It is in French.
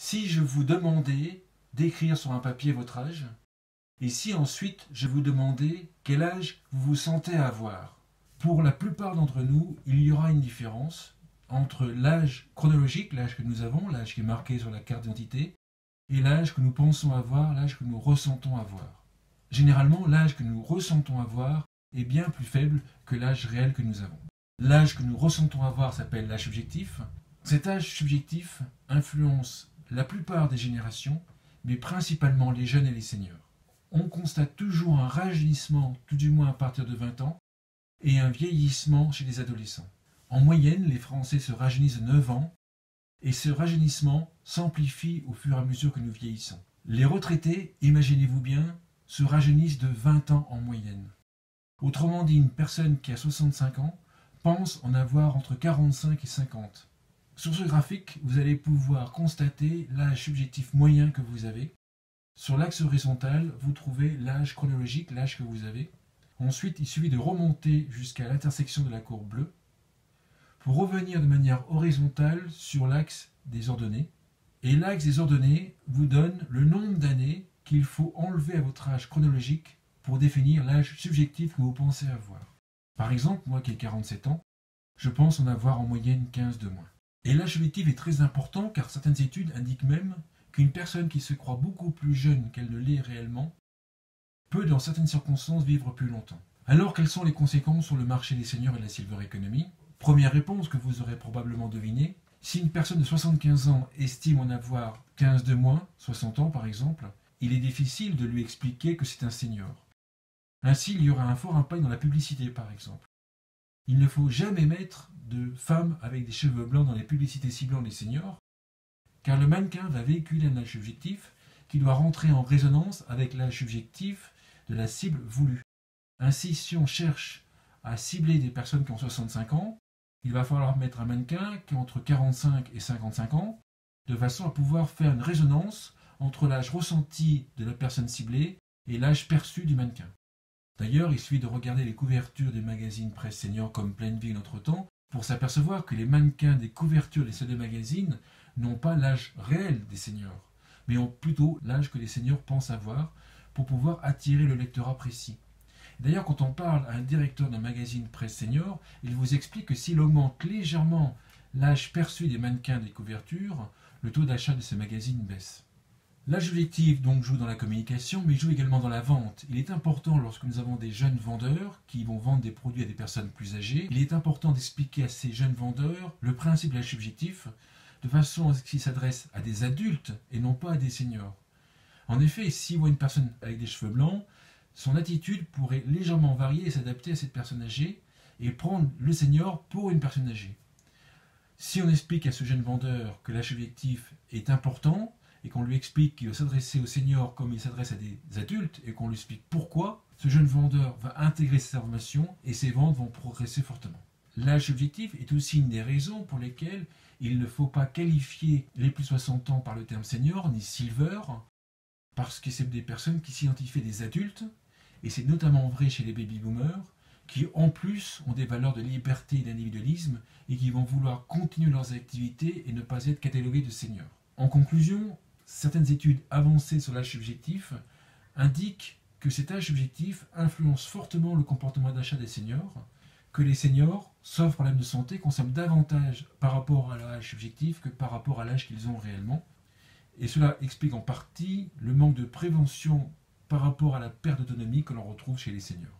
Si je vous demandais d'écrire sur un papier votre âge, et si ensuite je vous demandais quel âge vous vous sentez avoir, pour la plupart d'entre nous, il y aura une différence entre l'âge chronologique, l'âge que nous avons, l'âge qui est marqué sur la carte d'identité, et l'âge que nous pensons avoir, l'âge que nous ressentons avoir. Généralement, l'âge que nous ressentons avoir est bien plus faible que l'âge réel que nous avons. L'âge que nous ressentons avoir s'appelle l'âge subjectif. Cet âge subjectif influence la plupart des générations, mais principalement les jeunes et les seniors. On constate toujours un rajeunissement, tout du moins à partir de 20 ans, et un vieillissement chez les adolescents. En moyenne, les Français se rajeunissent de 9 ans, et ce rajeunissement s'amplifie au fur et à mesure que nous vieillissons. Les retraités, imaginez-vous bien, se rajeunissent de 20 ans en moyenne. Autrement dit, une personne qui a 65 ans pense en avoir entre 45 et 50. Sur ce graphique, vous allez pouvoir constater l'âge subjectif moyen que vous avez. Sur l'axe horizontal, vous trouvez l'âge chronologique, l'âge que vous avez. Ensuite, il suffit de remonter jusqu'à l'intersection de la courbe bleue pour revenir de manière horizontale sur l'axe des ordonnées. Et l'axe des ordonnées vous donne le nombre d'années qu'il faut enlever à votre âge chronologique pour définir l'âge subjectif que vous pensez avoir. Par exemple, moi qui ai 47 ans, je pense en avoir en moyenne 15 de moins. Et l'âge subjectif est très important car certaines études indiquent même qu'une personne qui se croit beaucoup plus jeune qu'elle ne l'est réellement peut dans certaines circonstances vivre plus longtemps. Alors quelles sont les conséquences sur le marché des seniors et de la silver economy? Première réponse que vous aurez probablement devinée, si une personne de 75 ans estime en avoir 15 de moins, 60 ans par exemple, il est difficile de lui expliquer que c'est un senior. Ainsi, il y aura un fort impact dans la publicité par exemple. Il ne faut jamais mettre de femmes avec des cheveux blancs dans les publicités ciblant les seniors, car le mannequin va véhiculer un âge subjectif qui doit rentrer en résonance avec l'âge subjectif de la cible voulue. Ainsi, si on cherche à cibler des personnes qui ont 65 ans, il va falloir mettre un mannequin qui a entre 45 et 55 ans, de façon à pouvoir faire une résonance entre l'âge ressenti de la personne ciblée et l'âge perçu du mannequin. D'ailleurs, il suffit de regarder les couvertures des magazines presse senior comme Pleine Vie Notre Temps pour s'apercevoir que les mannequins des couvertures des CD magazines n'ont pas l'âge réel des seniors, mais ont plutôt l'âge que les seniors pensent avoir pour pouvoir attirer le lectorat précis. D'ailleurs, quand on parle à un directeur d'un magazine presse senior, il vous explique que s'il augmente légèrement l'âge perçu des mannequins des couvertures, le taux d'achat de ces magazines baisse. L'âge subjectif donc joue dans la communication, mais joue également dans la vente. Il est important lorsque nous avons des jeunes vendeurs qui vont vendre des produits à des personnes plus âgées, il est important d'expliquer à ces jeunes vendeurs le principe de l'âge subjectif, de façon à ce qu'il s'adresse à des adultes et non pas à des seniors. En effet, s'il voit une personne avec des cheveux blancs, son attitude pourrait légèrement varier et s'adapter à cette personne âgée et prendre le senior pour une personne âgée. Si on explique à ce jeune vendeur que l'âge subjectif est important et qu'on lui explique qu'il va s'adresser aux seniors comme il s'adresse à des adultes et qu'on lui explique pourquoi, ce jeune vendeur va intégrer ces informations et ses ventes vont progresser fortement. L'âge subjectif est aussi une des raisons pour lesquelles il ne faut pas qualifier les plus de 60 ans par le terme senior ni silver, parce que c'est des personnes qui s'identifient des adultes, et c'est notamment vrai chez les baby-boomers, qui en plus ont des valeurs de liberté et d'individualisme et qui vont vouloir continuer leurs activités et ne pas être catalogués de seniors. En conclusion, certaines études avancées sur l'âge subjectif indiquent que cet âge subjectif influence fortement le comportement d'achat des seniors, que les seniors, sauf problème de santé, consomment davantage par rapport à leur âge subjectif que par rapport à l'âge qu'ils ont réellement. Et cela explique en partie le manque de prévention par rapport à la perte d'autonomie que l'on retrouve chez les seniors.